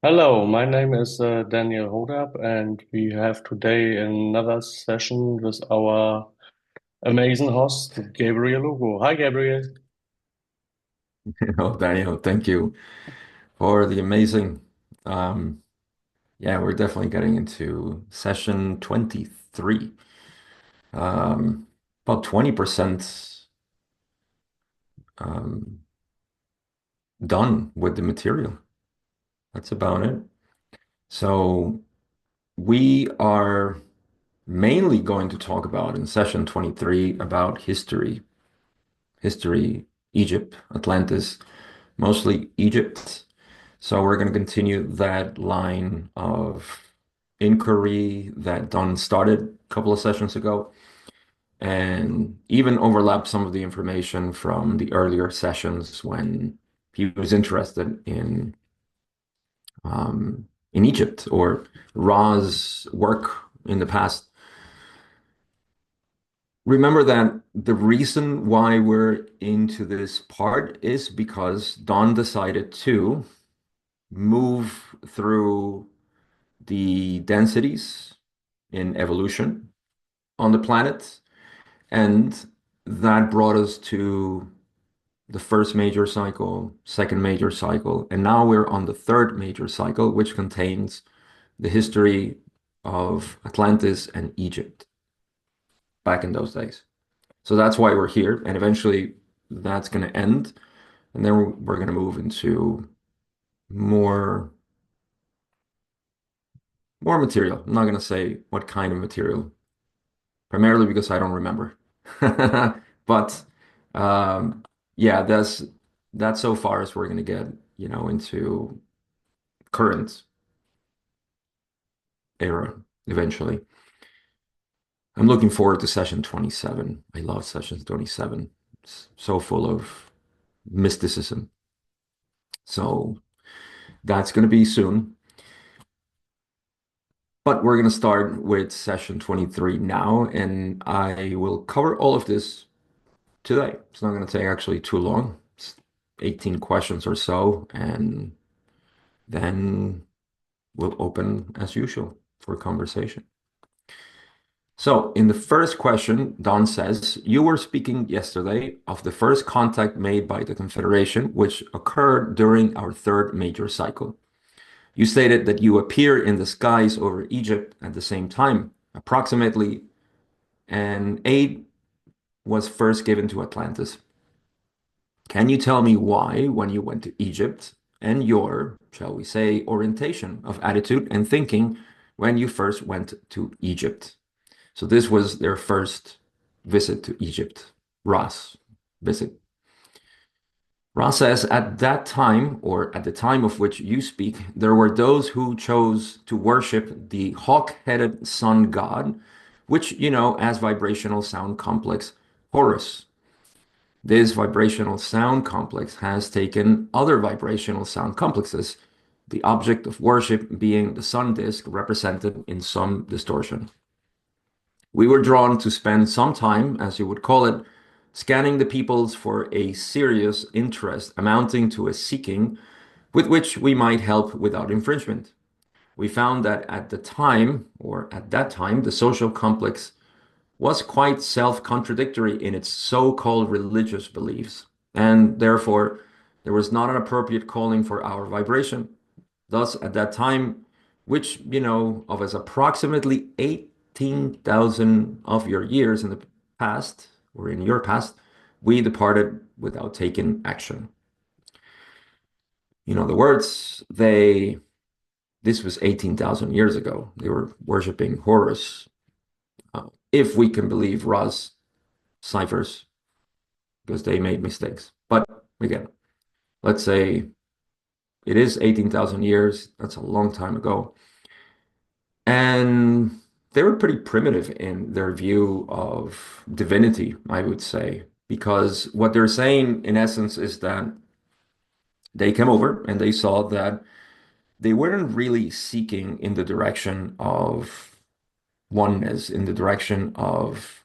Hello, my name is Daniel Hodab, and we have today another session with our amazing host, Gabriel Lugo. Hi, Gabriel. Oh, Daniel, thank you for the amazing. Um, yeah, we're definitely getting into session 23. Um, about 20% um, done with the material. That's about it. So we are mainly going to talk about in session 23 about history, Egypt, Atlantis, mostly Egypt. So we're going to continue that line of inquiry that Don started a couple of sessions ago and even overlap some of the information from the earlier sessions when he was interested in Egypt or Ra's work in the past. Remember that the reason why we're into this part is because Don decided to move through the densities in evolution on the planet. And that brought us to the first major cycle, second major cycle, and now we're on the third major cycle, which contains the history of Atlantis and Egypt back in those days. So that's why we're here. And eventually that's going to end. And then we're going to move into more more material. I'm not going to say what kind of material, primarily because I don't remember. But um, yeah, that's so far as we're gonna get, into current era eventually. I'm looking forward to session 27. I love session 27. It's so full of mysticism. So that's gonna be soon. But we're gonna start with session 23 now, and I will cover all of this today. It's not going to take actually too long. It's 18 questions or so, and then we'll open as usual for conversation. So, in the first question, Don says, you were speaking yesterday of the first contact made by the Confederation, which occurred during our third major cycle. You stated that you appear in the skies over Egypt at the same time, approximately, and aid was first given to Atlantis. Can you tell me why, when you went to Egypt, and your, shall we say, orientation of attitude and thinking when you first went to Egypt? So this was their first visit to Egypt, Ras visit. Ras says, at that time, or at the time of which you speak, there were those who chose to worship the hawk-headed sun god, which you know as vibrational sound complex Horus. This vibrational sound complex has taken other vibrational sound complexes, the object of worship being the sun disk represented in some distortion. We were drawn to spend some time, as you would call it, scanning the peoples for a serious interest amounting to a seeking with which we might help without infringement. We found that at the time, or at that time, the social complex was quite self-contradictory in its so-called religious beliefs, and therefore there was not an appropriate calling for our vibration. Thus, at that time, which, of as approximately 18,000 of your years in the past, or in your past, we departed without taking action. The words, this was 18,000 years ago. They were worshiping Horus, if we can believe Ra's ciphers because they made mistakes. But again, let's say it is 18,000 years. That's a long time ago. And they were pretty primitive in their view of divinity, I would say, because what they're saying in essence is that they came over and they saw that they weren't really seeking in the direction of oneness, in the direction of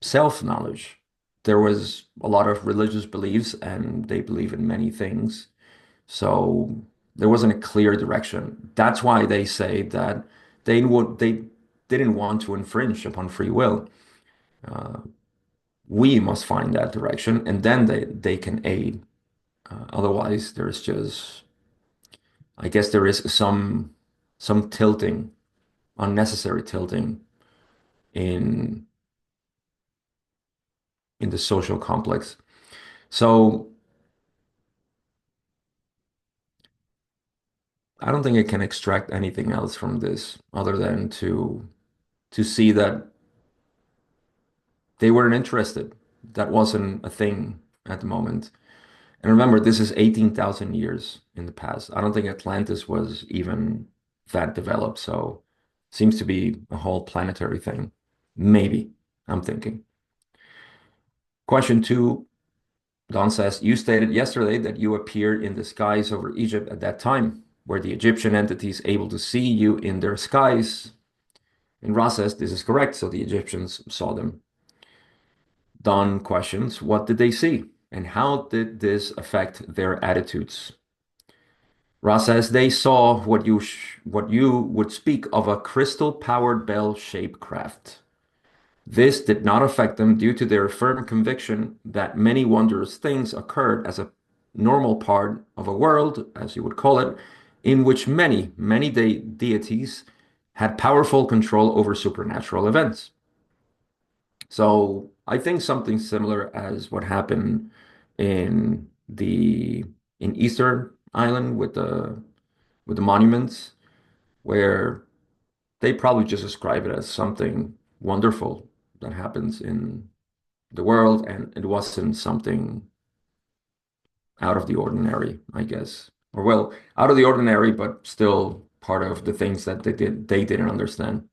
self-knowledge. There was a lot of religious beliefs and they believe in many things. So there wasn't a clear direction. That's why they say that they didn't want to infringe upon free will. Uh, we must find that direction, and then they can aid. Otherwise, there's just, I guess there is some tilting, unnecessary tilting in the social complex. So I don't think I can extract anything else from this other than to see that they weren't interested. That wasn't a thing at the moment. And remember, this is 18,000 years in the past. I don't think Atlantis was even that developed, so seems to be a whole planetary thing. Maybe, I'm thinking. Question two, Don says, you stated yesterday that you appeared in the skies over Egypt at that time. Were the Egyptian entities able to see you in their skies? And Ra says, this is correct, so the Egyptians saw them. Don questions, what did they see? And how did this affect their attitudes? Ra says they saw what you would speak of a crystal-powered bell-shaped craft. This did not affect them due to their firm conviction that many wondrous things occurred as a normal part of a world, as you would call it, in which many deities had powerful control over supernatural events. So I think something similar as what happened in the in Easter Island with the monuments, where they probably just describe it as something wonderful that happens in the world, and it wasn't something out of the ordinary, I guess. Or well, out of the ordinary, but still part of the things that they didn't understand.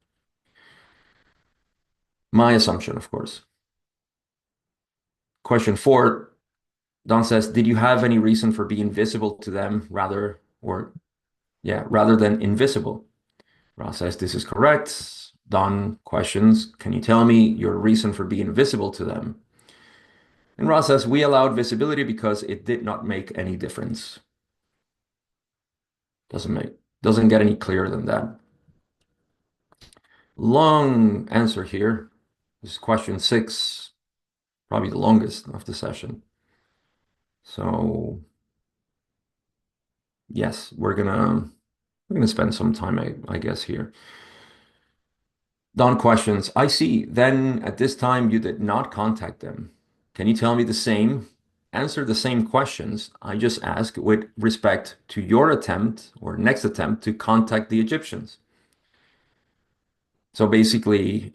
My assumption, of course. Question four, Don says, did you have any reason for being visible to them rather than invisible? Ra says, this is correct. Don questions, can you tell me your reason for being visible to them? And Ra says, we allowed visibility because it did not make any difference. Doesn't get any clearer than that. Long answer here. This is question six, probably the longest of the session. So yes, we're gonna spend some time, I guess, here. Don questions, I see. Then at this time you did not contact them. Can you tell me the same? Answer the same questions I just asked with respect to your attempt or next attempt to contact the Egyptians. So basically,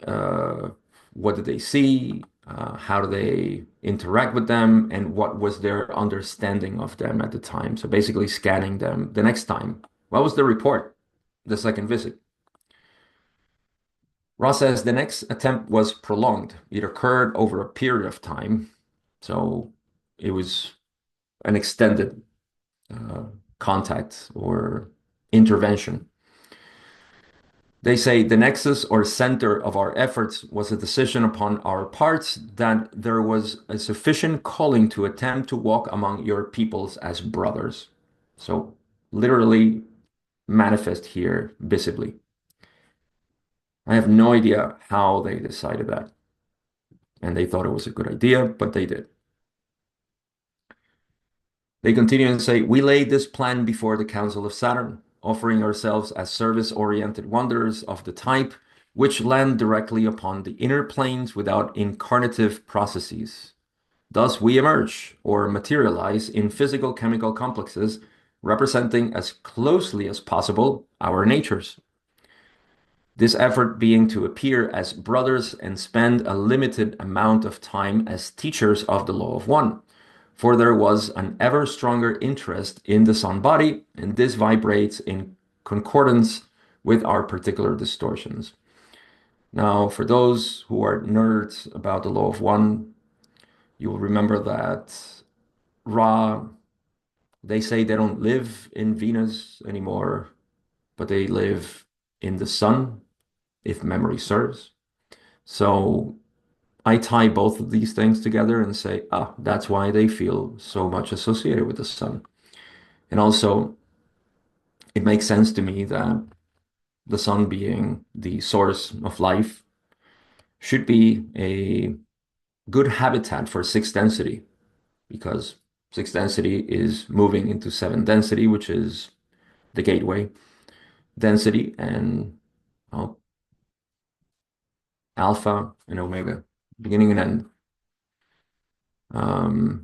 what did they see? How do they interact with them? And what was their understanding of them at the time? So basically scanning them the next time. What was the report? The second visit. Ross says the next attempt was prolonged. It occurred over a period of time. So it was an extended uh, contact or intervention. They say the nexus or center of our efforts was a decision upon our parts that there was a sufficient calling to attempt to walk among your peoples as brothers. So literally manifest here visibly. I have no idea how they decided that. And they thought it was a good idea, but they did. They continue and say, we laid this plan before the Council of Saturn, offering ourselves as service-oriented wanderers of the type which land directly upon the inner planes without incarnative processes. Thus we emerge or materialize in physical chemical complexes representing as closely as possible our natures. This effort being to appear as brothers and spend a limited amount of time as teachers of the law of one. For there was an ever stronger interest in the sun body, and this vibrates in concordance with our particular distortions. Now, for those who are nerds about the law of one, you will remember that Ra, they say they don't live in Venus anymore, but they live in the sun, if memory serves. So I tie both of these things together and say, ah, that's why they feel so much associated with the sun. And also, it makes sense to me that the sun being the source of life should be a good habitat for sixth density because sixth density is moving into seventh density, which is the gateway density, and well, alpha and omega, beginning and end. Um,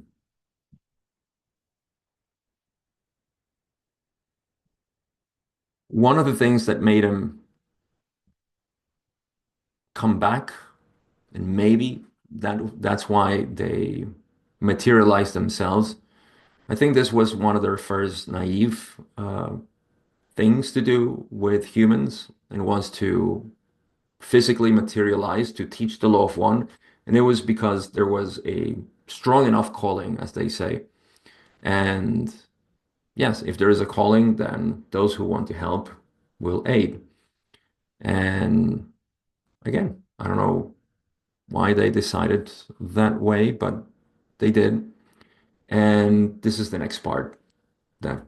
One of the things that made him come back, and maybe that's why they materialized themselves. I think this was one of their first naive things to do with humans, and was to physically materialize to teach the law of one. And it was because there was a strong enough calling, as they say. And yes, if there is a calling, then those who want to help will aid. And again, I don't know why they decided that way, but they did. And this is the next part. That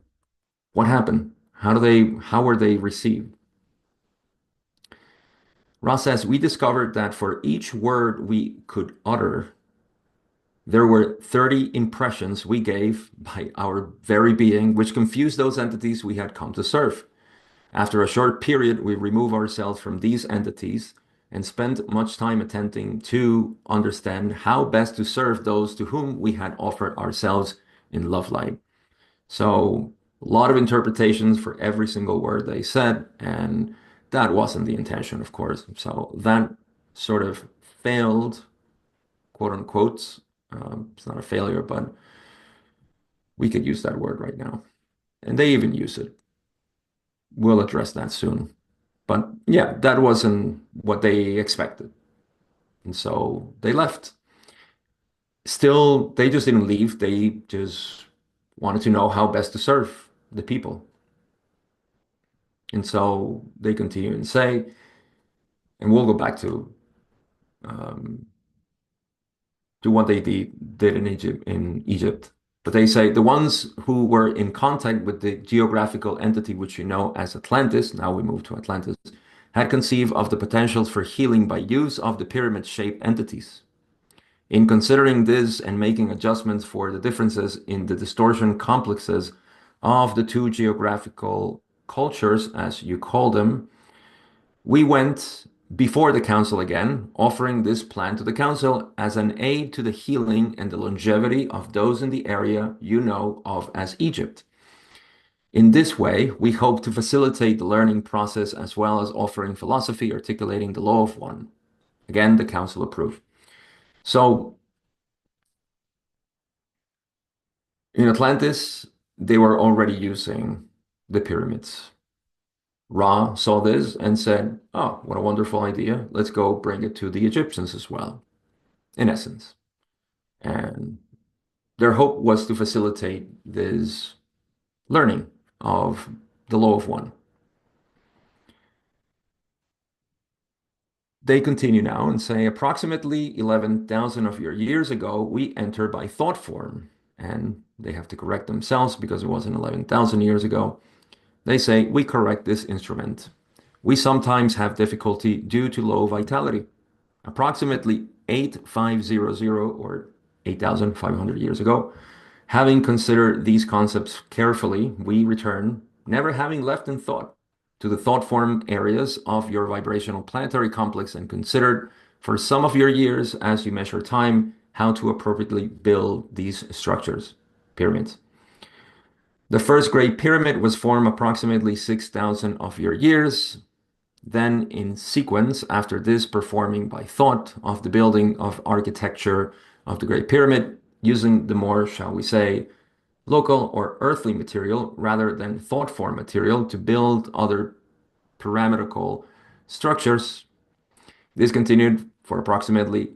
what happened? How were they received? Ross says, we discovered that for each word we could utter, there were 30 impressions we gave by our very being, which confused those entities we had come to serve. After a short period, we remove ourselves from these entities and spent much time attempting to understand how best to serve those to whom we had offered ourselves in love light. So, a lot of interpretations for every single word they said, and that wasn't the intention, of course. So, that sort of failed, quote unquote. It's not a failure, but we could use that word right now. And they even use it. We'll address that soon. But yeah, that wasn't what they expected. And so they left. Still, they just didn't leave. They just wanted to know how best to serve the people. And so they continue and say, and we'll go back um, to what they did in Egypt. But they say the ones who were in contact with the geographical entity which you know as Atlantis, now we move to Atlantis, had conceived of the potentials for healing by use of the pyramid-shaped entities. In considering this and making adjustments for the differences in the distortion complexes of the two geographical cultures, as you call them, we went before the council again, offering this plan to the council as an aid to the healing and the longevity of those in the area you know of as Egypt. In this way, we hope to facilitate the learning process as well as offering philosophy articulating the law of one. Again, the council approved. So in Atlantis, they were already using the pyramids. Ra saw this and said, oh, what a wonderful idea. Let's go bring it to the Egyptians as well, in essence. And their hope was to facilitate this learning of the law of one. They continue now and say approximately 11,000 of your years ago, we enter by thought form. And they have to correct themselves because it wasn't 11,000 years ago. They say, we correct this instrument. We sometimes have difficulty due to low vitality. Approximately 8500 or 8,500 years ago, having considered these concepts carefully, we return, never having left in thought, to the thought form areas of your vibrational planetary complex and considered for some of your years as you measure time how to appropriately build these structures, pyramids. The first great pyramid was formed approximately 6,000 of your years. Then, in sequence, after this, performing by thought of the building of architecture of the Great Pyramid, using the more, shall we say, local or earthly material rather than thought form material to build other pyramidal structures. This continued for approximately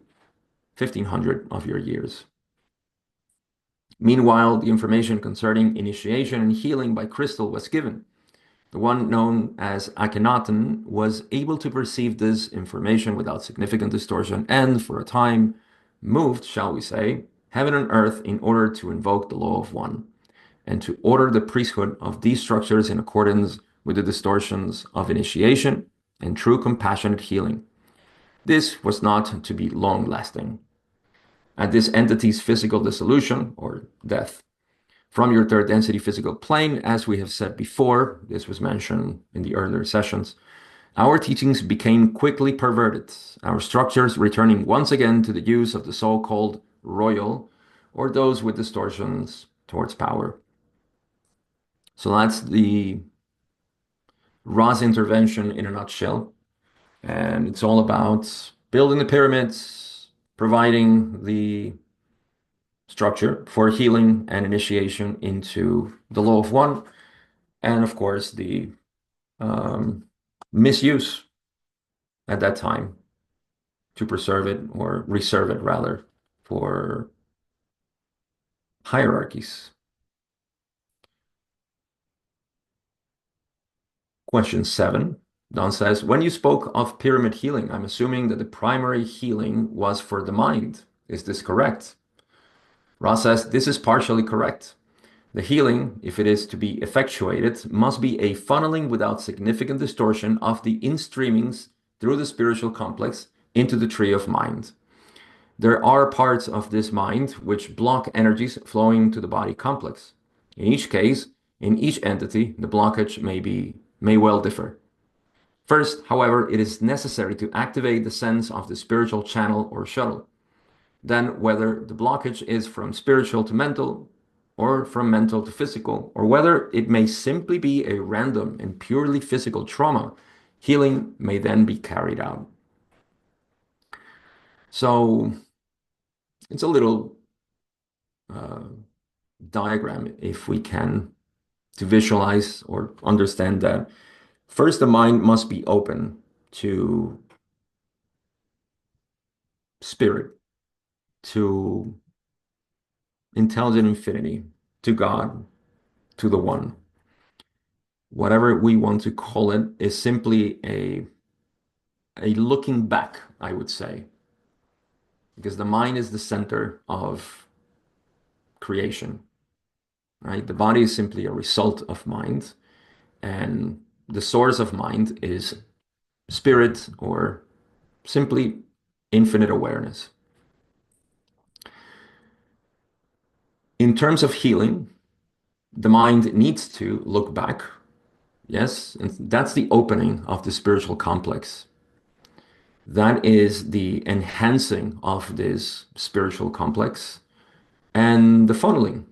1500 of your years. Meanwhile, the information concerning initiation and healing by crystal was given. The one known as Akhenaten was able to perceive this information without significant distortion and, for a time, moved, shall we say, heaven and earth in order to invoke the law of one. and to order the priesthood of these structures in accordance with the distortions of initiation and true compassionate healing. This was not to be long lasting. At this entity's physical dissolution or death from your third density physical plane, as we have said before, this was mentioned in the earlier sessions, our teachings became quickly perverted, our structures returning once again to the use of the so-called royal or those with distortions towards power. So that's the Ra's intervention in a nutshell. And it's all about building the pyramids, providing the structure for healing and initiation into the law of one, and of course the um, misuse at that time to preserve it or reserve it rather for hierarchies. Question 7. Don says, when you spoke of pyramid healing, I'm assuming that the primary healing was for the mind. Is this correct? Ra says, this is partially correct. The healing, if it is to be effectuated, must be a funneling without significant distortion of the in-streamings through the spiritual complex into the tree of mind. There are parts of this mind which block energies flowing to the body complex. In each case, in each entity, the blockage may well differ. First, however, it is necessary to activate the sense of the spiritual channel or shuttle. Then, whether the blockage is from spiritual to mental, or from mental to physical, or whether it may simply be a random and purely physical trauma, healing may then be carried out. So it's a little uh, diagram, if we can, to visualize or understand that first the mind must be open to spirit, to intelligent infinity, to God, to the one. Whatever we want to call it is simply a looking back, I would say, because the mind is the center of creation, right? The body is simply a result of mind, and the source of mind is spirit or simply infinite awareness. In terms of healing, the mind needs to look back. Yes, and that's the opening of the spiritual complex. That is the enhancing of this spiritual complex and the funneling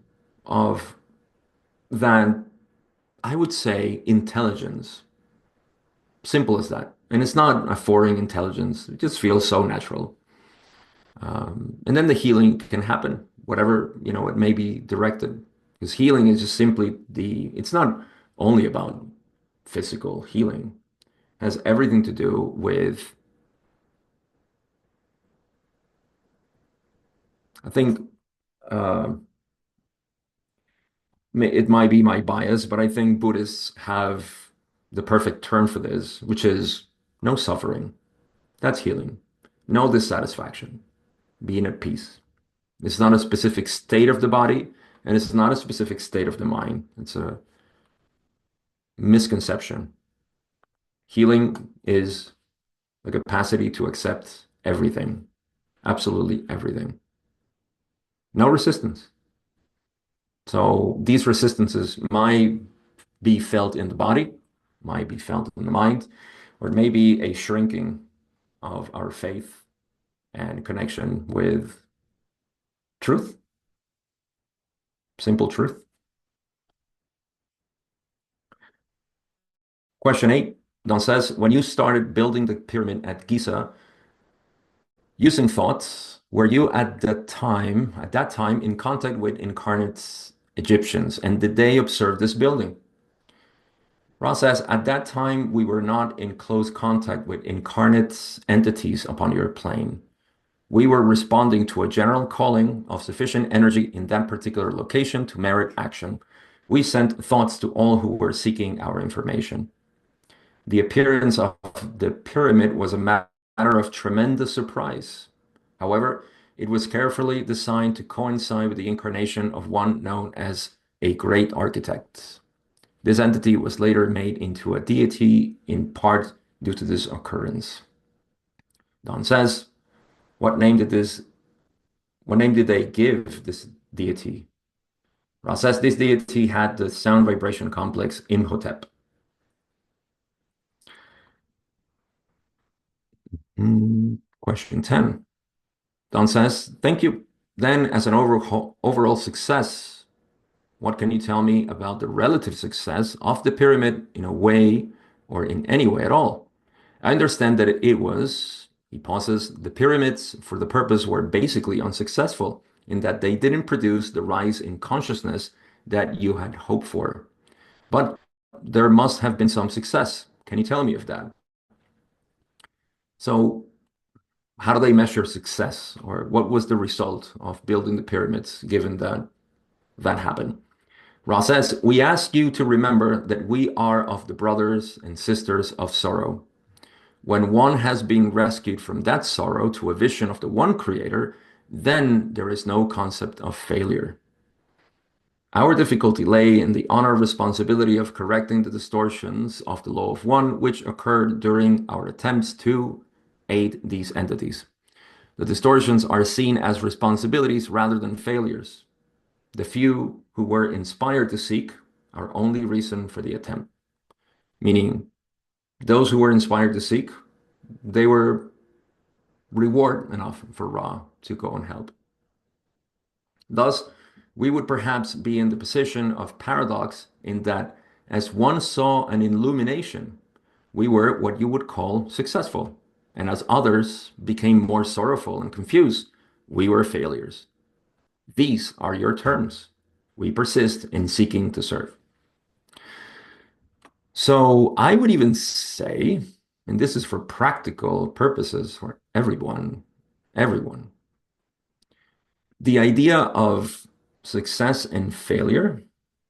of that, I would say, intelligence. Simple as that. And it's not a foreign intelligence. It just feels so natural. And then the healing can happen, whatever, it may be directed. Because healing is just simply it's not only about physical healing. It has everything to do with, I think, uh, it might be my bias, but I think Buddhists have the perfect term for this, which is no suffering. That's healing. No dissatisfaction. Being at peace. It's not a specific state of the body, and it's not a specific state of the mind. It's a misconception. Healing is the capacity to accept everything, absolutely everything. No resistance. So these resistances might be felt in the body, might be felt in the mind, or maybe a shrinking of our faith and connection with truth, simple truth. Question 8, Don says, when you started building the pyramid at Giza using thoughts, were you at that time in contact with incarnate Egyptians, and did they observe this building? Ra says, at that time, we were not in close contact with incarnate entities upon your plane. We were responding to a general calling of sufficient energy in that particular location to merit action. We sent thoughts to all who were seeking our information. The appearance of the pyramid was a matter of tremendous surprise. However, it was carefully designed to coincide with the incarnation of one known as a great architect. This entity was later made into a deity in part due to this occurrence. Don says, what name did they give this deity? Ra says this deity had the sound vibration complex Imhotep. Question 10. Don says, thank you. Then, as an overall success, what can you tell me about the relative success of the pyramid in a way or in any way at all? I understand that it was, he pauses, the pyramids for the purpose were basically unsuccessful in that they didn't produce the rise in consciousness that you had hoped for. But there must have been some success. Can you tell me of that? So, how do they measure success? Or what was the result of building the pyramids, given that that happened? Ra says, we ask you to remember that we are of the brothers and sisters of sorrow. When one has been rescued from that sorrow to a vision of the one creator, then there is no concept of failure. Our difficulty lay in the honor responsibility of correcting the distortions of the law of one, which occurred during our attempts to aid these entities. The distortions are seen as responsibilities rather than failures. The few who were inspired to seek our only reason for the attempt, meaning those who were inspired to seek, they were reward enough for Ra to go and help. Thus, we would perhaps be in the position of paradox in that as one saw an illumination, we were what you would call successful, and as others became more sorrowful and confused, we were failures. These are your terms. We persist in seeking to serve. So I would even say, and this is for practical purposes for everyone, the idea of success and failure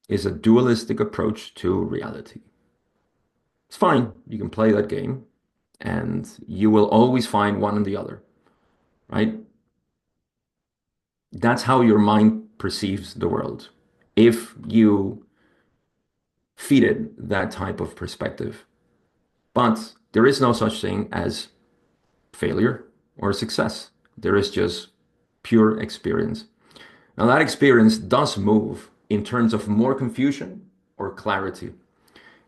is a dualistic approach to reality. It's fine. You can play that game and you will always find one and the other, right? That's how your mind perceives the world. If you feed it that type of perspective. But there is no such thing as failure or success. There is just pure experience. Now, that experience does move in terms of more confusion or clarity.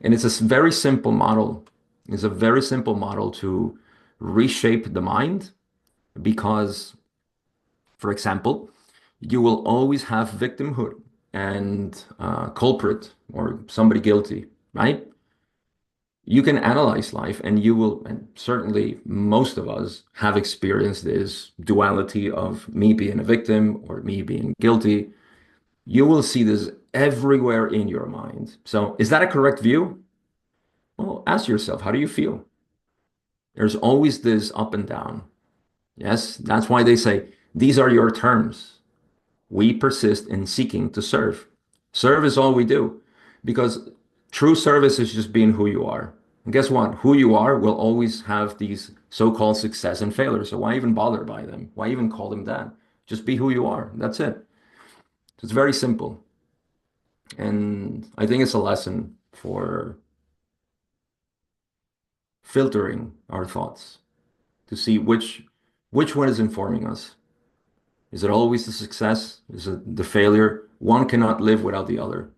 And it's a very simple model. It's a very simple model to reshape the mind because, for example, you will always have victimhood and culprit or somebody guilty, right? You can analyze life and you will, and certainly most of us have experienced this duality of me being a victim or me being guilty. You will see this everywhere in your mind. So, is that a correct view? Well, ask yourself, how do you feel? There's always this up and down. Yes, that's why they say, these are your terms. We persist in seeking to serve. Serve is all we do because true service is just being who you are. And guess what? Who you are will always have these so-called success and failure. So why even bother by them? Why even call them that? Just be who you are. That's it. So it's very simple. And I think it's a lesson for filtering our thoughts to see which one is informing us. Is it always the success? Is it the failure? One cannot live without the other.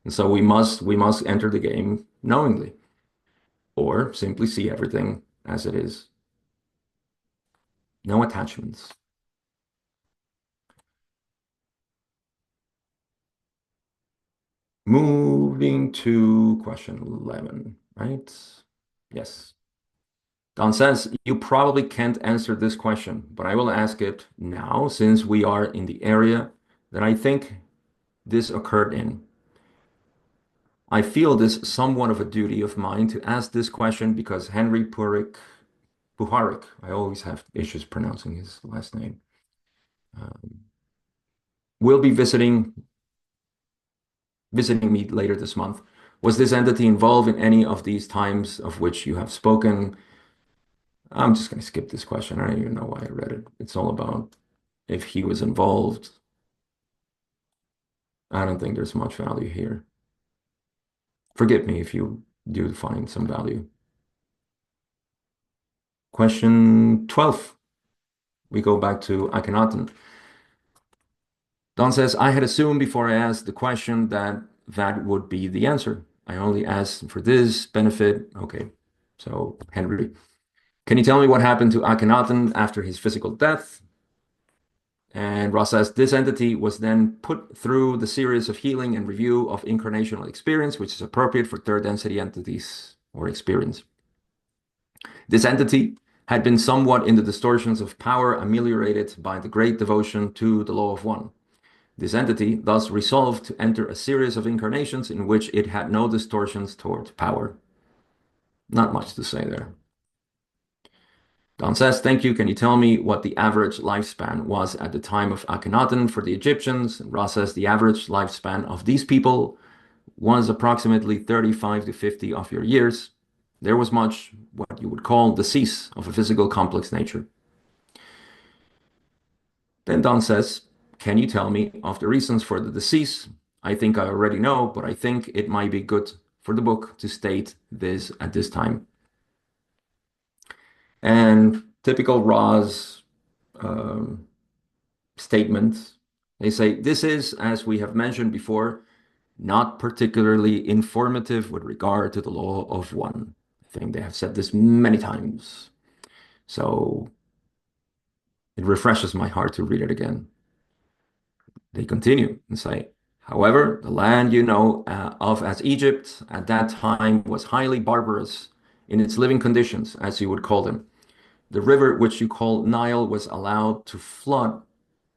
And so we must enter the game knowingly or simply see everything as it is. No attachments. Moving to question 11, right? Yes. Don says, you probably can't answer this question, but I will ask it now since we are in the area that I think this occurred in. I feel this somewhat of a duty of mine to ask this question because Henry Puharich, I always have issues pronouncing his last name, um, will be visiting me later this month. Was this entity involved in any of these times of which you have spoken? I'm just going to skip this question. I don't even know why I read it. It's all about if he was involved. I don't think there's much value here. Forgive me if you do find some value. Question 12. We go back to Akhenaten. Don says, I had assumed before I asked the question that that would be the answer. I only asked for this benefit. Okay. So, Henry, can you tell me what happened to Akhenaten after his physical death? And Ross says, this entity was then put through the series of healing and review of incarnational experience, which is appropriate for third density entities or experience. This entity had been somewhat in the distortions of power ameliorated by the great devotion to the law of one. This entity thus resolved to enter a series of incarnations in which it had no distortions toward power. Not much to say there. Don says, thank you. Can you tell me what the average lifespan was at the time of Akhenaten for the Egyptians? Ra says the average lifespan of these people was approximately 35 to 50 of your years. There was much what you would call decease of a physical complex nature. Then Don says, can you tell me of the reasons for the decease? I think I already know, but I think it might be good for the book to state this at this time. And typical Ra's um, statement, they say, this is, as we have mentioned before, not particularly informative with regard to the law of one. I think they have said this many times. So it refreshes my heart to read it again. They continue and say, however, the land you know of as Egypt at that time was highly barbarous in its living conditions, as you would call them. The river which you call Nile was allowed to flood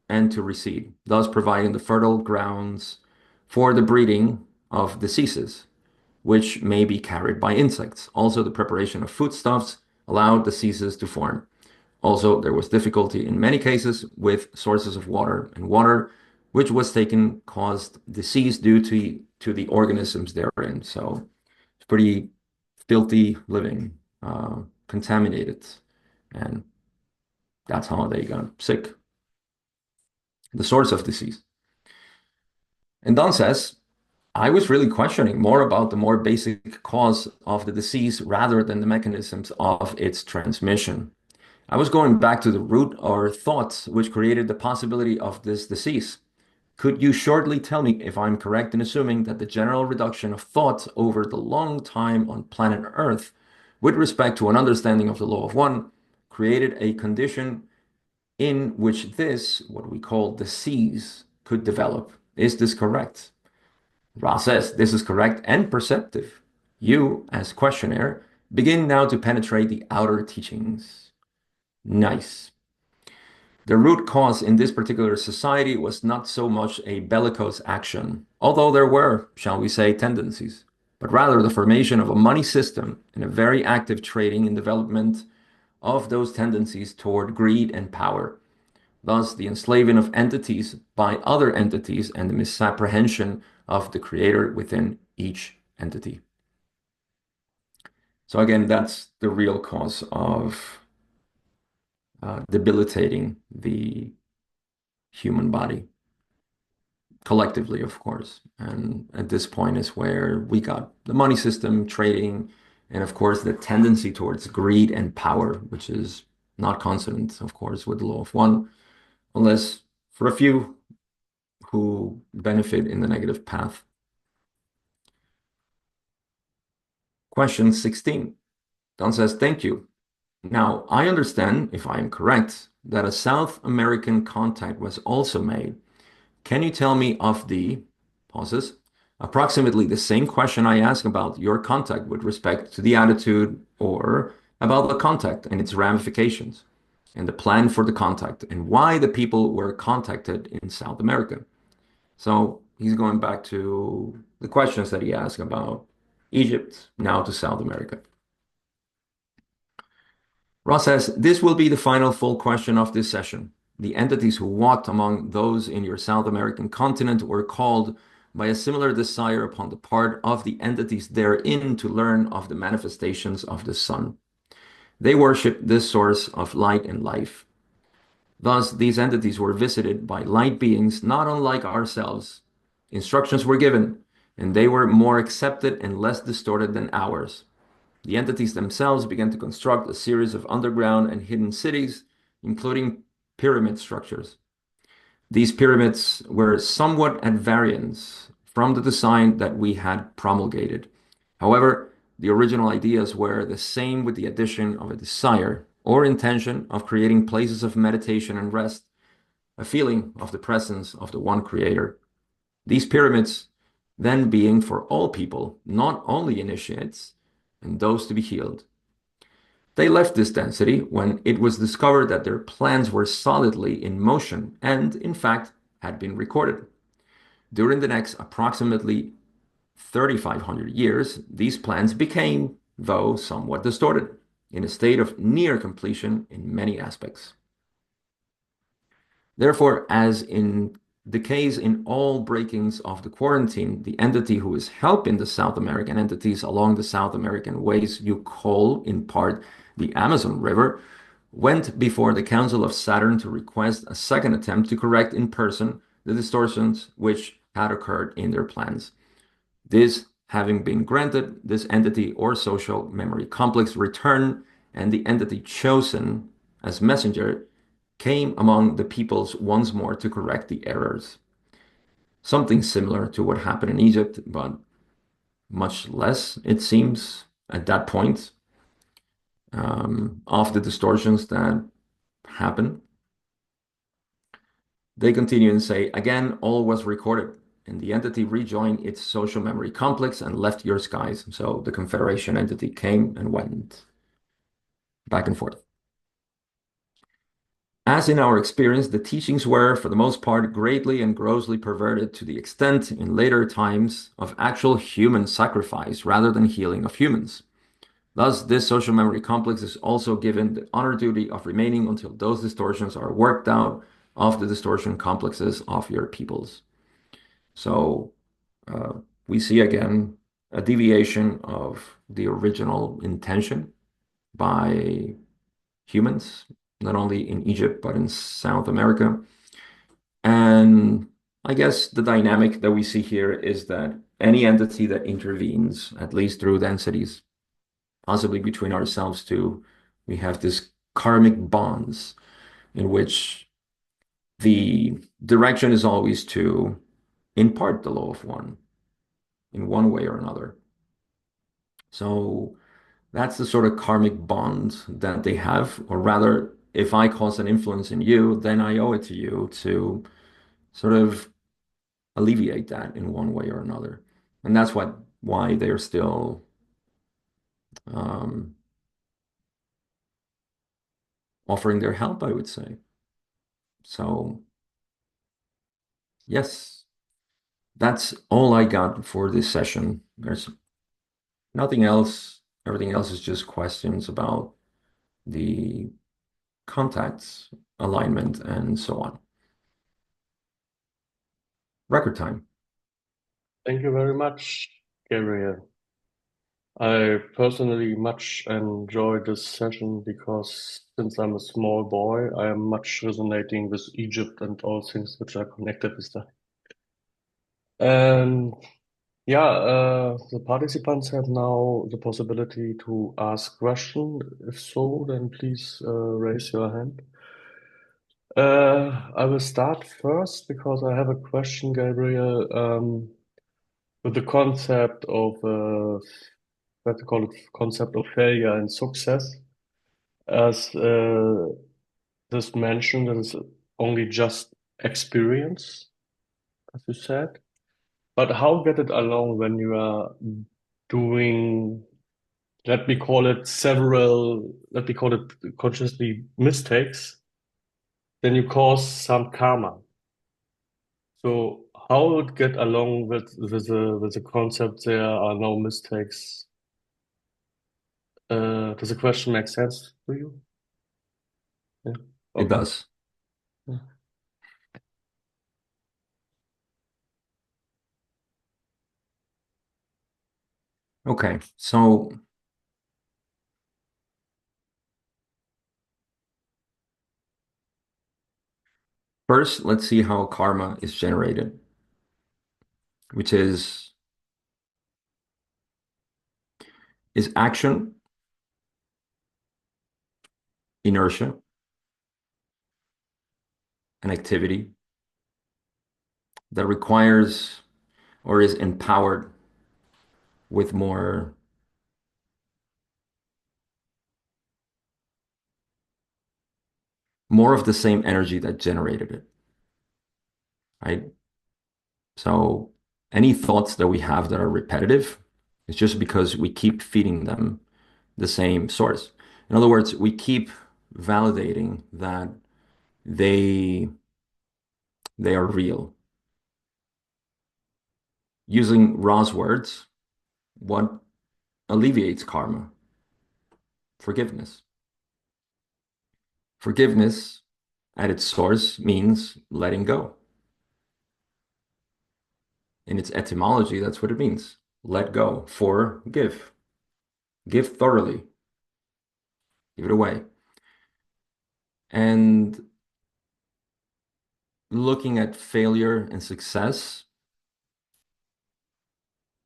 and to recede, thus providing the fertile grounds for the breeding of diseases, which may be carried by insects. Also, the preparation of foodstuffs allowed diseases to form. Also, there was difficulty in many cases with sources of water, and water which was taken caused disease due to the organisms therein. So it's pretty filthy living, contaminated, and that's how they got sick. The source of disease. And Don says, I was really questioning more about the more basic cause of the disease rather than the mechanisms of its transmission. I was going back to the root or thoughts which created the possibility of this disease. Could you shortly tell me if I'm correct in assuming that the general reduction of thought over the long time on planet Earth, with respect to an understanding of the law of one, created a condition in which this, what we call disease, could develop? Is this correct? Ra says, this is correct and perceptive. You, as questionnaire, begin now to penetrate the outer teachings. Nice. The root cause in this particular society was not so much a bellicose action, although there were, shall we say, tendencies, but rather the formation of a money system and a very active trading and development of those tendencies toward greed and power. Thus, the enslaving of entities by other entities and the misapprehension of the creator within each entity. So again, that's the real cause of debilitating the human body collectively, of course. And at this point is where we got the money system, trading, and of course the tendency towards greed and power, which is not consonant, of course, with the law of one, unless for a few who benefit in the negative path. Question 16. Don says, thank you. Now, I understand, if I am correct, that a South American contact was also made. Can you tell me of the pauses? Approximately the same question I asked about your contact with respect to the attitude or about the contact and its ramifications and the plan for the contact and why the people were contacted in South America. So he's going back to the questions that he asked about Egypt, now to South America. Ross says, this will be the final full question of this session. The entities who walked among those in your South American continent were called by a similar desire upon the part of the entities therein to learn of the manifestations of the sun. They worshiped this source of light and life. Thus, these entities were visited by light beings not unlike ourselves, Instructions were given, and they were more accepted and less distorted than ours. The entities themselves began to construct a series of underground and hidden cities, including pyramid structures. These pyramids were somewhat at variance from the design that we had promulgated. However, the original ideas were the same with the addition of a desire or intention of creating places of meditation and rest, a feeling of the presence of the one creator. These pyramids then being for all people, not only initiates and those to be healed. They left this density when it was discovered that their plans were solidly in motion and, in fact, had been recorded. During the next approximately 3,500 years, these plans became, though somewhat distorted, in a state of near completion in many aspects. Therefore, as in the case in all breakings of the quarantine, the entity who is helping the South American entities along the South American ways you call, in part, the Amazon River, went before the Council of Saturn to request a second attempt to correct in person the distortions which had occurred in their plans. This having been granted, this entity or social memory complex returned, and the entity chosen as messenger came among the peoples once more to correct the errors. Something similar to what happened in Egypt, but much less, it seems, at that point, of the distortions that happen. They continue and say, again, all was recorded, and the entity rejoined its social memory complex and left your skies. So the Confederation entity came and went back and forth. As in our experience, the teachings were, for the most part, greatly and grossly perverted to the extent, in later times, of actual human sacrifice rather than healing of humans. Thus, this social memory complex is also given the honor duty of remaining until those distortions are worked out of the distortion complexes of your peoples. So uh, we see again a deviation of the original intention by humans, not only in Egypt, but in South America. And I guess the dynamic that we see here is that any entity that intervenes, at least through densities, possibly between ourselves too, we have this karmic bonds in which the direction is always to impart the law of one in one way or another. So that's the sort of karmic bond that they have, or rather, if I cause an influence in you, then I owe it to you to sort of alleviate that in one way or another. And that's why they're still um, offering their help, I would say. So yes, that's all I got for this session. There's nothing else. Everything else is just questions about the contacts, alignment, and so on. Record time. Thank you very much, Gabriel. I personally much enjoy this session because since I'm a small boy, I am much resonating with Egypt and all things which are connected with that. And yeah, the participants have now the possibility to ask questions. If so, then please raise your hand. I will start first because I have a question, Gabriel, with the concept of what to call it, concept of failure and success. As this mentioned, it is only just experience, as you said. But how get it along when you are doing, let me call it consciously mistakes, then you cause some karma. So how would get along with the concept there are no mistakes? Does the question make sense to you? Yeah. It Okay. does. Yeah. Okay, so first, let's see how karma is generated. which is action, inertia, an activity that requires or is empowered with more of the same energy that generated it, right? So any thoughts that we have that are repetitive, it's just because we keep feeding them the same source. In other words, we keep validating that they they are real. Using Ra's words, what alleviates karma? Forgiveness. Forgiveness at its source means letting go. In its etymology, that's what it means. Let go. Forgive. Give thoroughly. Give it away. And looking at failure and success,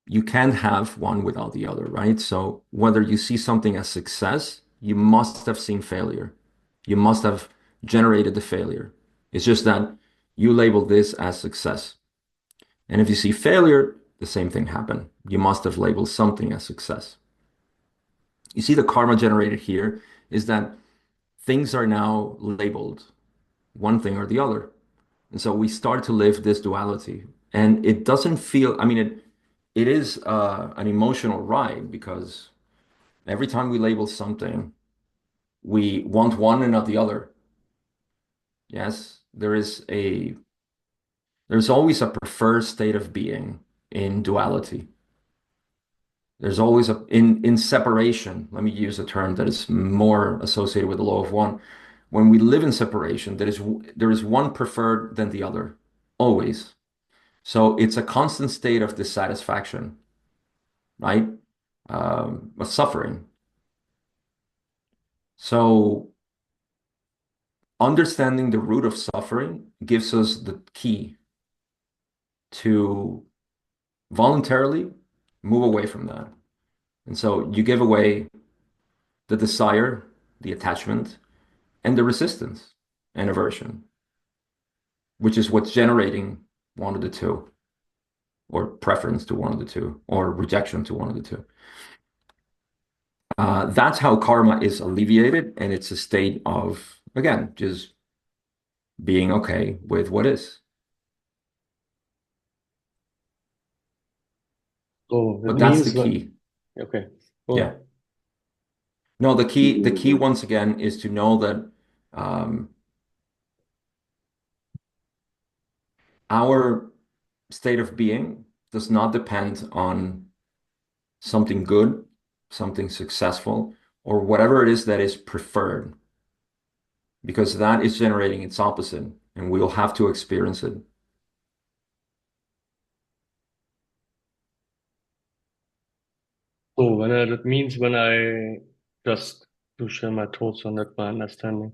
you can't have one without the other, right? So whether you see something as success, you must have seen failure. You must have generated the failure. It's just that you label this as success. And if you see failure, the same thing happened. You must have labeled something as success. You see, the karma generated here is that things are now labeled one thing or the other. And so we start to live this duality. And it doesn't feel, I mean, it is an emotional ride because every time we label something, we want one and not the other. Yes, there's always a preferred state of being in duality. There's always in separation. Let me use a term that is more associated with the law of one. When we live in separation, there is one preferred than the other, always. So it's a constant state of dissatisfaction, right? Of suffering. So understanding the root of suffering gives us the key to voluntarily move away from that. And so you give away the desire, the attachment, and the resistance and aversion, which is what's generating one of the two, or preference to one of the two, or rejection to one of the two. That's how karma is alleviated, and it's a state of, again, just being okay with what is. So it But that's the means that, key. okay, go Yeah. ahead. No, the key once again is to know that um, our state of being does not depend on something good, something successful, or whatever it is that is preferred, because that is generating its opposite, and we'll have to experience it. So that means when I just to share my thoughts on that, my understanding.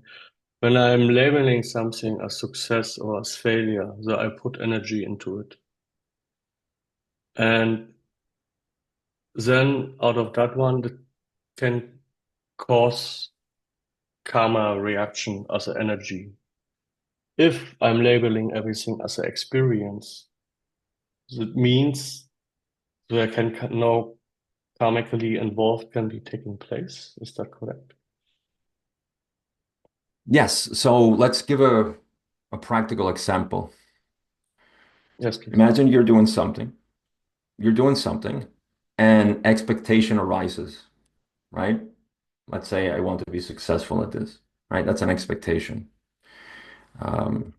When I'm labeling something as success or as failure, so I put energy into it. And then out of that one, that can cause karma reaction as an energy. If I'm labeling everything as an experience, that means there can no karmically involved can be taking place. Is that correct? Yes, so let's give a practical example. Yes, please. Imagine you're doing something, and expectation arises, right? Let's say I want to be successful at this, right? That's an expectation. Um,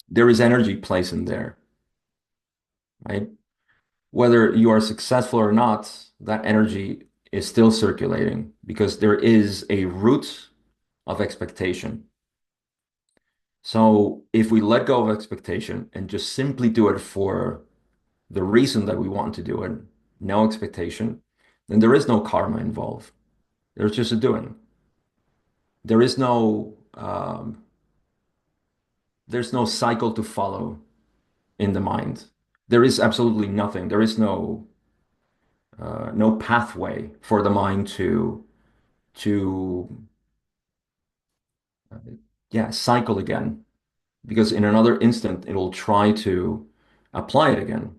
there is energy placed in there, right? Whether you are successful or not, that energy is still circulating because there is a root of expectation. So if we let go of expectation and just simply do it for the reason that we want to do it, no expectation, then there is no karma involved. There's just a doing. There is no there's no cycle to follow. in the mind. There is absolutely nothing. There is no pathway for the mind to uh, yeah, cycle again. Because in another instant, it will try to apply it again.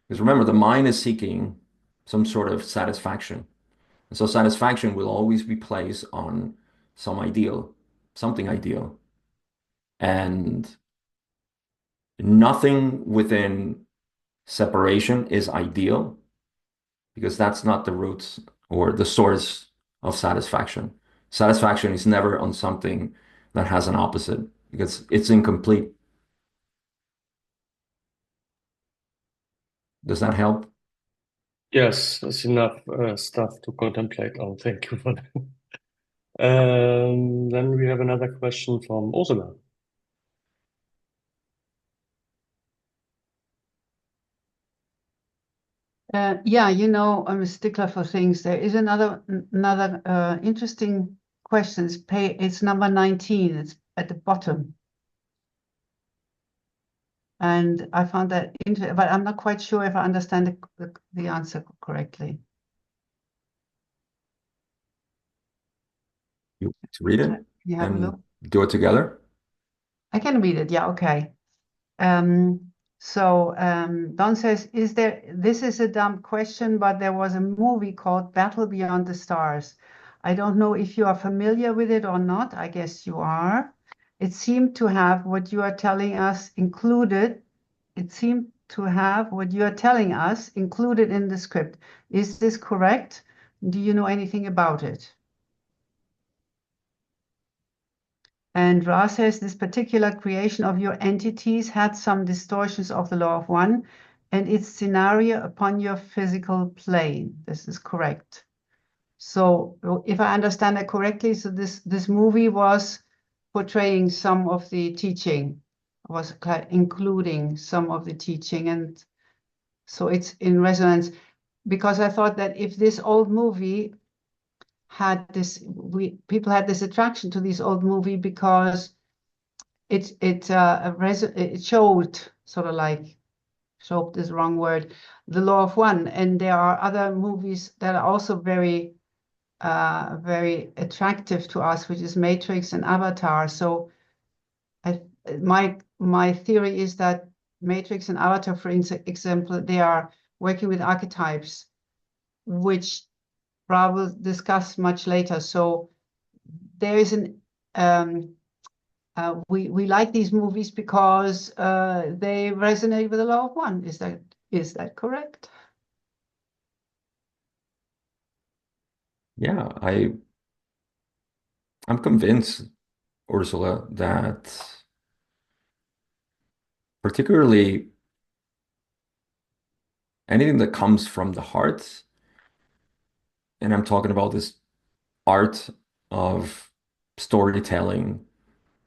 Because remember, the mind is seeking some sort of satisfaction. And so satisfaction will always be placed on some ideal, something ideal. And nothing within separation is ideal because that's not the roots or the source of satisfaction. Satisfaction is never on something that has an opposite because it's incomplete. Does that help? Yes, that's enough stuff to contemplate on. Thank you for that. Then we have another question from Ursula. Yeah, I'm a stickler for things. There is another interesting question. It's number 19. It's at the bottom, and I found that interesting, but I'm not quite sure if I understand the answer correctly. You want to read it Can you have a and look? do it together? I can read it. Yeah, okay. Don says, this is a dumb question, but there was a movie called Battle Beyond the Stars. I don't know if you are familiar with it or not. I guess you are. It seemed to have what you are telling us included. It seemed to have what you are telling us included in the script. Is this correct? Do you know anything about it? And Ra says this particular creation of your entities had some distortions of the law of one and its scenario upon your physical plane. This is correct. So if I understand that correctly, so this movie was portraying some of the teaching, was including some of the teaching. And so it's in resonance because I thought that if this old movie had this, people had this attraction to this old movie because it showed sort of like showed is the wrong word, the law of one, and there are other movies that are also very attractive to us, which is Matrix and Avatar. So I, my theory is that Matrix and Avatar, for example, they are working with archetypes, which Rob will discuss much later. So there is an we like these movies because they resonate with the law of one. Is that correct? Yeah, I'm convinced, Ursula, that particularly anything that comes from the heart, and I'm talking about this art of storytelling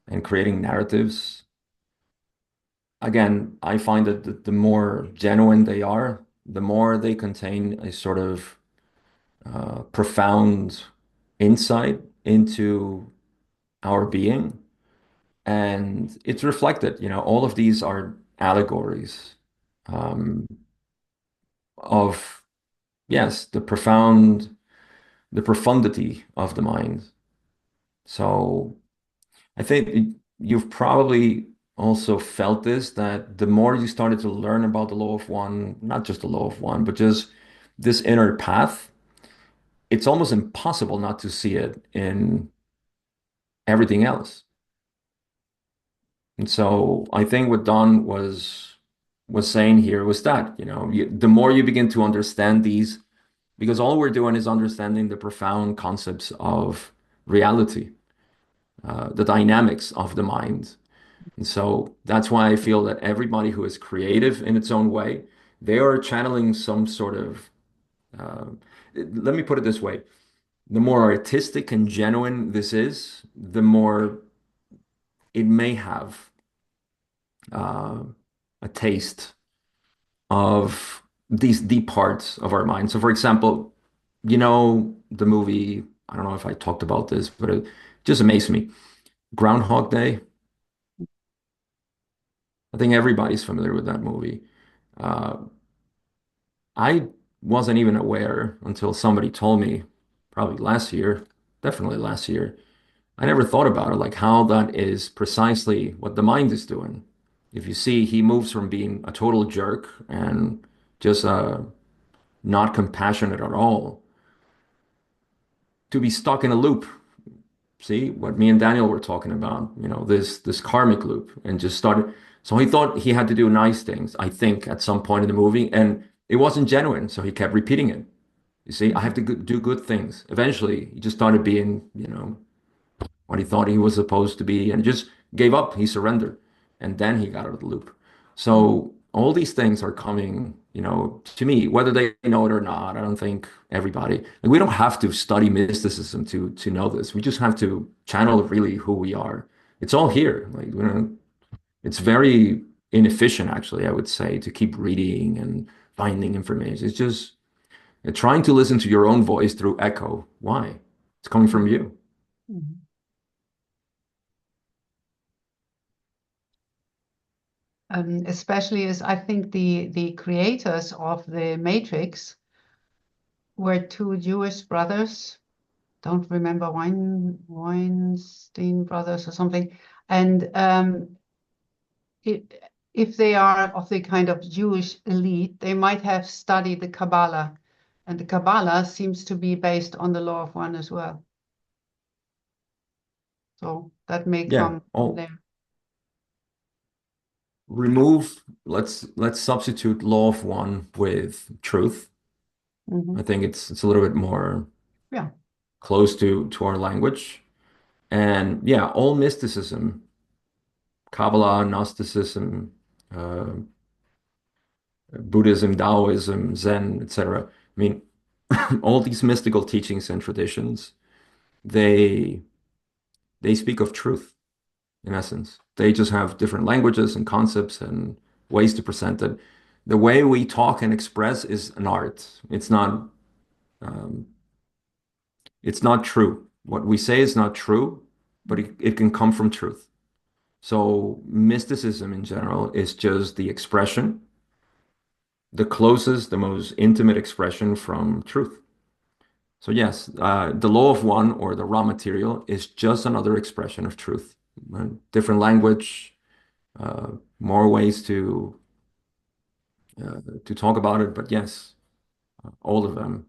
and creating narratives. Again, I find that the more genuine they are, the more they contain a sort of profound insight into our being. And it's reflected, all of these are allegories um, of, yes, the profundity of the mind. So I think you've probably also felt this, that the more you started to learn about the law of one, not just the law of one, but just this inner path, it's almost impossible not to see it in everything else. And so I think what Don was saying here was that, the more you begin to understand these, because all we're doing is understanding the profound concepts of reality, the dynamics of the mind. And so that's why I feel that everybody who is creative in its own way, they are channeling some sort of, uh, let me put it this way, the more artistic and genuine this is, the more it may have uh, a taste of these deep parts of our mind. So, for example, the movie, I don't know if I talked about this, but it just amazed me. Groundhog Day. I think everybody's familiar with that movie. Uh, I wasn't even aware until somebody told me, probably last year, definitely last year. I never thought about it, like how that is precisely what the mind is doing. If you see, he moves from being a total jerk and just not compassionate at all to be stuck in a loop. See what me and Daniel were talking about, this karmic loop, and just started. So he thought he had to do nice things, I think, at some point in the movie, and it wasn't genuine. So he kept repeating it. You see, I have to do good things. Eventually, he just started being, what he thought he was supposed to be and just gave up. He surrendered. And then he got out of the loop. So all these things are coming, to me, whether they know it or not. I don't think everybody, like, we don't have to study mysticism to know this. We just have to channel really who we are. It's all here. Like, it's very inefficient, actually, I would say, to keep reading and finding information. It's just trying to listen to your own voice through echo. Why? It's coming from you. Mhm. Especially as I think the creators of the Matrix were two Jewish brothers. Don't remember Weinstein brothers or something. And it, if they are of the kind of Jewish elite, they might have studied the Kabbalah, and the Kabbalah seems to be based on the law of one as well. So that may Yeah. come from Oh, there. let's substitute law of one with truth. Hmm. I think it's a little bit more Yeah. close to our language. And yeah, all mysticism, Kabbalah, Gnosticism, uh, Buddhism, Taoism, Zen, etc. I mean, all these mystical teachings and traditions, they they speak of truth in essence. They just have different languages and concepts and ways to present it. The way we talk and express is an art. Um, it's not true. What we say is not true, but it can come from truth. So mysticism in general is just the expression, the closest, the most intimate expression from truth. So yes, the law of one or the raw material is just another expression of truth. Different language, more ways to talk about it, but yes, all of them,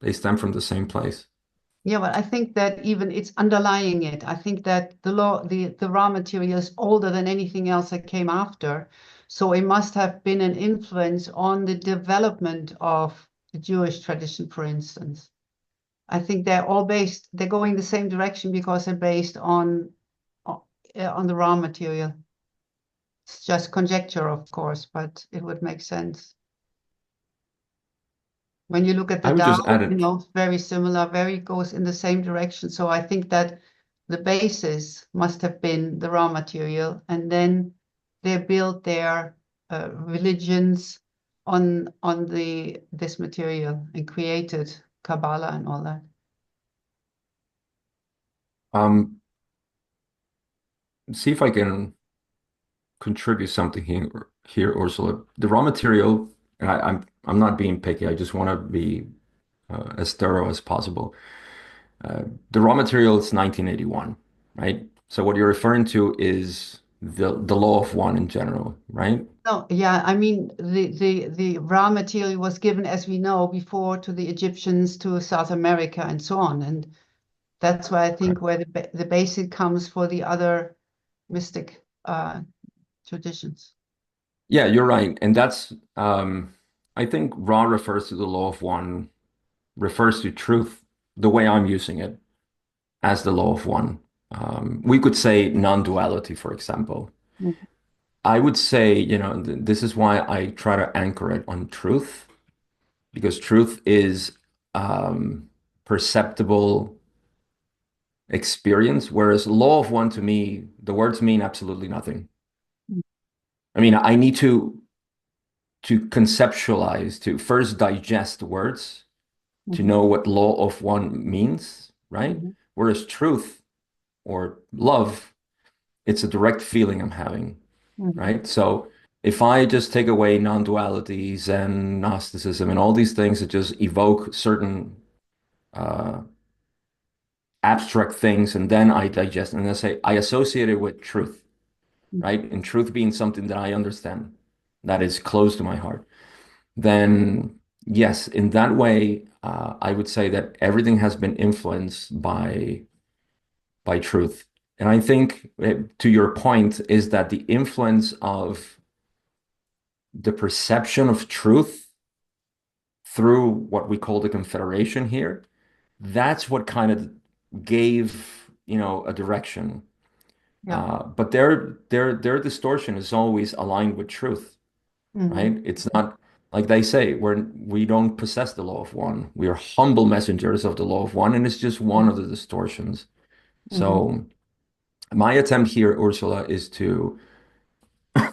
they stem from the same place. Yeah, but I think that even it's underlying it. I think that the raw material is older than anything else that came after. So it must have been an influence on the development of the Jewish tradition, for instance. I think they're going the same direction because they're based on the raw material. It's just conjecture, of course, but it would make sense. When you look at the I would Tao, just add it. very similar, very goes in the same direction. So I think that the basis must have been the raw material, and then they built their religions on this material and created Kabbalah and all that. Um, See if I can contribute something here, Ursula. The raw material, and I'm not being picky. I just want to be as thorough as possible. The raw material is 1981, right? So what you're referring to is the law of one in general, right? No, yeah, I mean the raw material was given, as we know, before to the Egyptians, to South America, and so on, and that's why I Okay. think where the basic comes for the other mystic traditions. Yeah, you're right. And that's I think raw refers to the law of one, refers to truth, the way I'm using it as the law of one. We could say non-duality, for example. Mhm. I would say, this is why I try to anchor it on truth, because truth is perceptible experience, whereas law of one to me, the words mean absolutely nothing. I mean, I need to conceptualize, to first digest words to Mhm. know what law of one means, right? Mhm. Whereas truth or love, it's a direct feeling I'm having. Mhm. right? So if I just take away non-dualities and Gnosticism and all these things that just evoke certain uh, abstract things, and then I digest and I say I associate it with truth, Mhm. right? And truth being something that I understand, that is close to my heart, then yes, in that way, I would say that everything has been influenced by truth. And I think to your point is that the influence of the perception of truth through what we call the Confederation here, that's what kind of gave, a direction. Yeah. But their distortion is always aligned with truth, Mhm. right? It's not like they say, we don't possess the law of one. We are humble messengers of the law of one, and it's just one of the distortions. Mhm. So my attempt here, Ursula, is to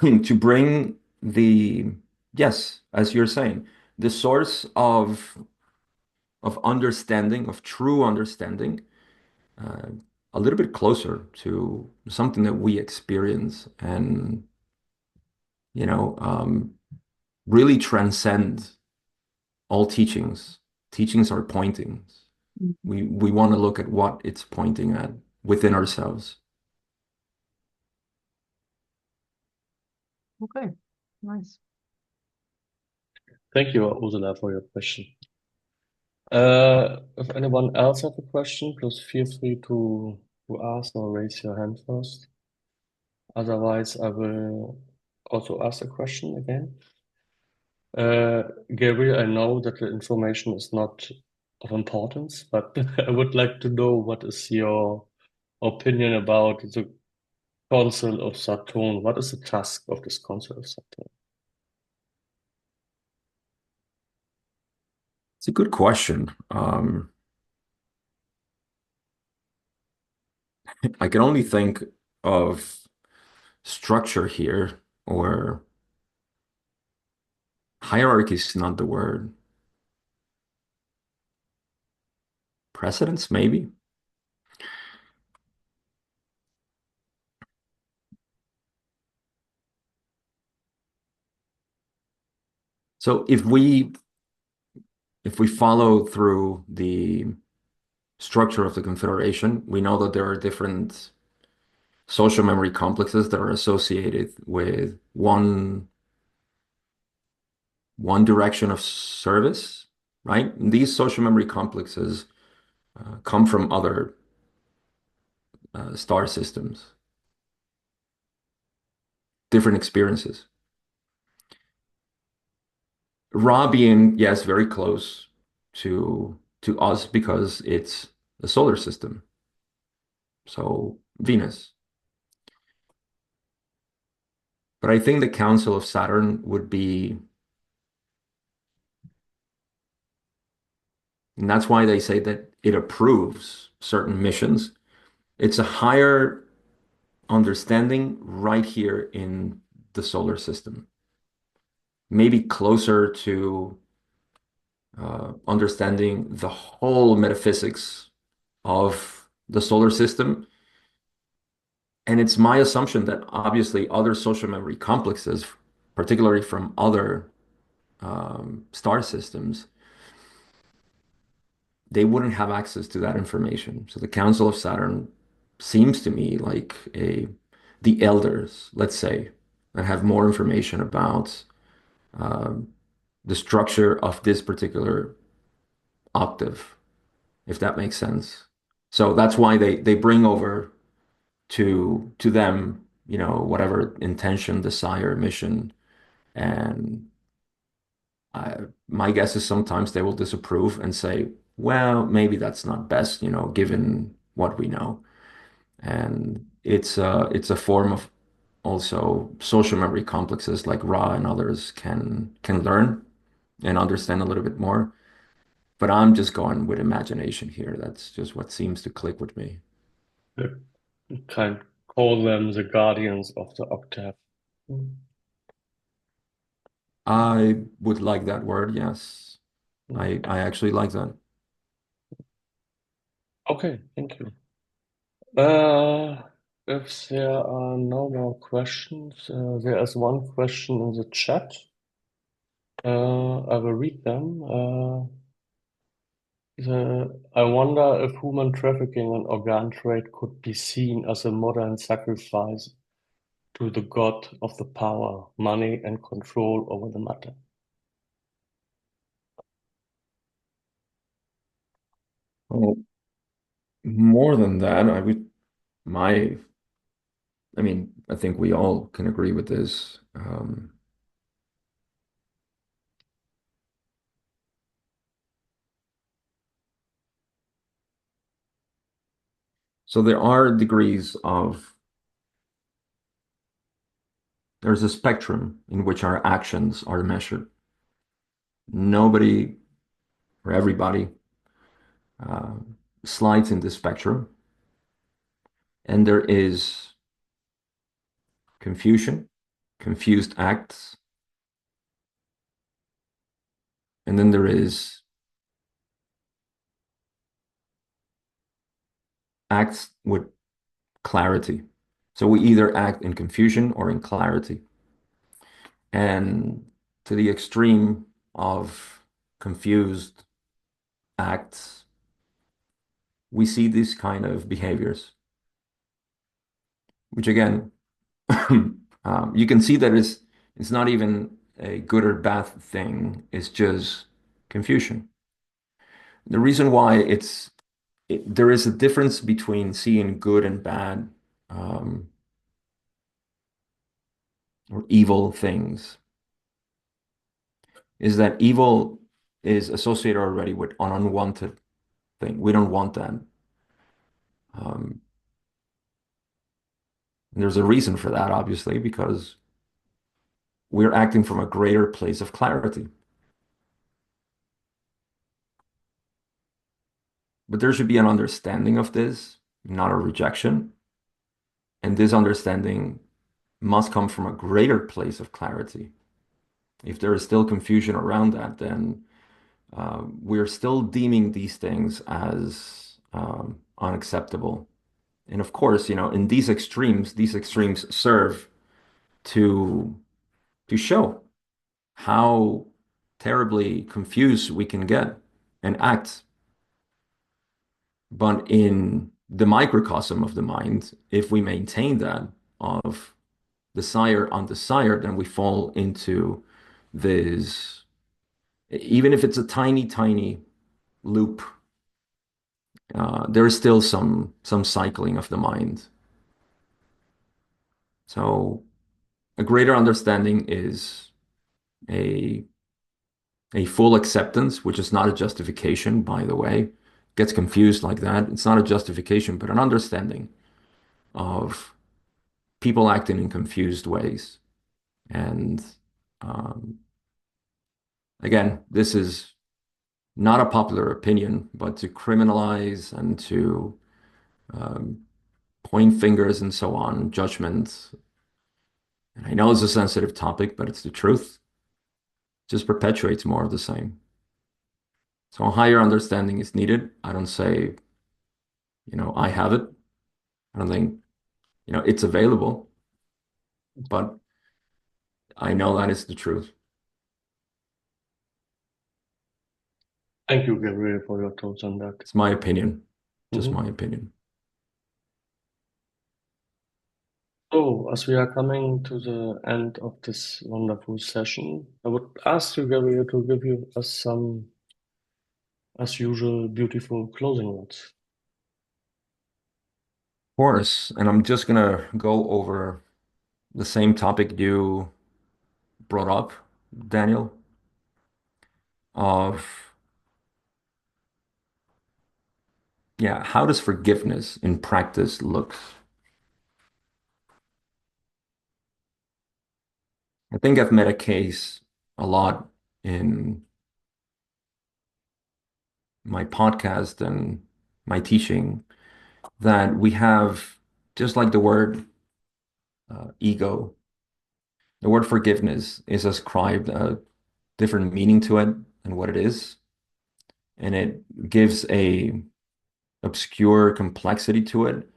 to bring the yes, as you're saying, the source of understanding, of true understanding, uh, a little bit closer to something that we experience and, you know, um, really transcend all teachings. Teachings are pointings. Mhm. We want to look at what it's pointing at within ourselves. Okay. Nice. Thank you, Ursula, for your question. If anyone else have a question, please feel free to ask or raise your hand first. Otherwise, I will also ask a question again. Gabriel, I know that the information is not of importance, but I would like to know what is your opinion about the Council of Saturn? What is the task of this Council of Saturn? It's a good question. I can only think of structure here, or hierarchy is not the word. Precedence, maybe. So if we follow through the structure of the Confederation, we know that there are different social memory complexes that are associated with one direction of service, right? And these social memory complexes come from other star systems, different experiences. Ra being, yes, very close to us because it's the solar system. So Venus. But I think the Council of Saturn would be, and that's why they say that it approves certain missions. It's a higher understanding right here in the solar system, maybe closer to understanding the whole metaphysics of the solar system. And it's my assumption that obviously other social memory complexes, particularly from other star systems, they wouldn't have access to that information. So the Council of Saturn seems to me like the elders, let's say, that have more information about um, the structure of this particular octave, if that makes sense. So that's why they bring over to them, whatever intention, desire, mission, and my guess is sometimes they will disapprove and say, well, maybe that's not best, given what we know. And it's a form of also social memory complexes like Ra and others can learn and understand a little bit more. But I'm just going with imagination here. That's just what seems to click with me. You can call them the guardians of the octave. I would like that word, yes. Mm. I actually like that. Okay, thank you. Uh, If there are no more questions, there is one question in the chat. I will read them. I wonder if human trafficking and organ trade could be seen as a modern sacrifice to the god of the power, money, and control over the matter. Well, more than that, my, I mean, I think we all can agree with this. So there's a spectrum in which our actions are measured. Nobody or everybody uh, slides in this spectrum, and there is confusion, confused acts, and then there is acts with clarity. So we either act in confusion or in clarity. And to the extreme of confused acts, we see these kind of behaviors, which again, you can see that it's not even a good or bad thing, it's just confusion. The reason why there is a difference between seeing good and bad um, or evil things is that evil is associated already with an unwanted thing. We don't want that. Um, and there's a reason for that, obviously, because we're acting from a greater place of clarity. But there should be an understanding of this, not a rejection. And this understanding must come from a greater place of clarity. If there is still confusion around that, then we're still deeming these things as unacceptable. And of course, in these extremes serve to show how terribly confused we can get and act. But in the microcosm of the mind, if we maintain that of desire undesired, then we fall into this, even if it's a tiny, tiny loop, there is still some cycling of the mind. So a greater understanding is a a full acceptance, which is not a justification, by the way. Gets confused like that. It's not a justification, but an understanding of people acting in confused ways. And um, again, this is not a popular opinion, but to criminalize and to um, point fingers and so on, judgment. And I know it's a sensitive topic, but it's the truth. Just perpetuates more of the same. So a higher understanding is needed. I don't say, I have it. I don't think, it's available, but I know that is the truth. Thank you, Gabriel, for your thoughts on that. It's my opinion, just Mhm. my opinion. So, as we are coming to the end of this wonderful session, I would ask you, Gabriel, to give us some, as usual, beautiful closing words. Of course, and I'm just gonna go over the same topic you brought up, Daniel, of yeah, how does forgiveness in practice look? I think I've met a case a lot in my podcast and my teaching that we have, just like the word ego, the word forgiveness is ascribed a different meaning to it than what it is, and it gives a obscure complexity to it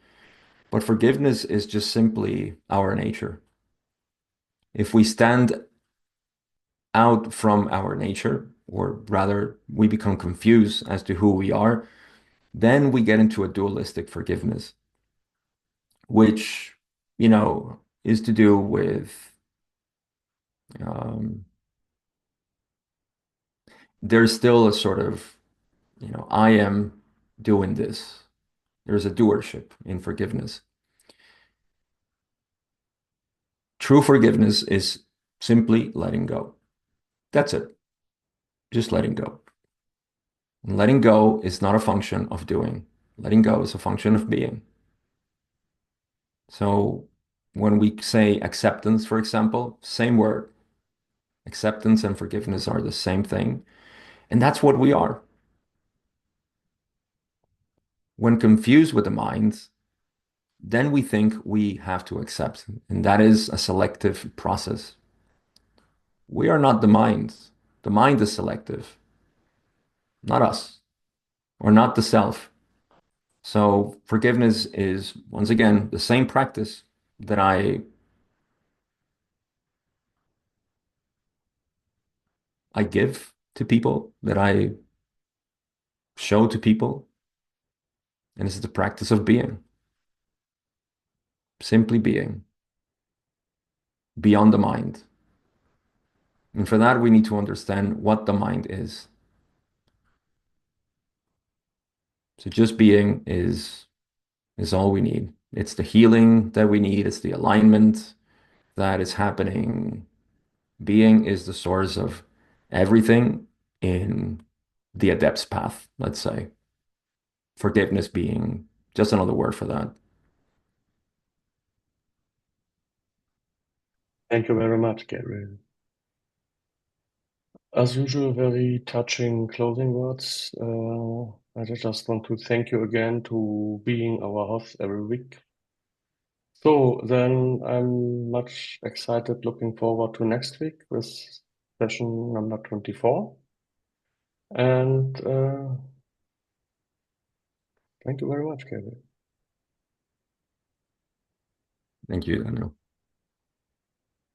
But forgiveness is just simply our nature. If we stand out from our nature, or rather, we become confused as to who we are, then we get into a dualistic forgiveness, which, is to do with um, there's still a sort of, I am doing this. There's a doership in forgiveness. True forgiveness is simply letting go. That's it. Just letting go. And letting go is not a function of doing. Letting go is a function of being. So when we say acceptance, for example, same word. Acceptance and forgiveness are the same thing. And that's what we are. When confused with the mind, then we think we have to accept. And that is a selective process. We are not the mind. The mind is selective, not us, or not the self. So forgiveness is, once again, the same practice that I give to people, that I show to people. And this is the practice of being, simply being beyond the mind. And for that, we need to understand what the mind is. So just being is all we need. It's the healing that we need. It's the alignment that is happening. Being is the source of everything in the adept's path, let's say. Forgiveness being just another word for that. Thank you very much, Gabriel. As usual, very touching closing words. I just want to thank you again to being our host every week. So then I'm much excited, looking forward to next week with session number 24. And thank you very much, Gabriel. Thank you, Daniel.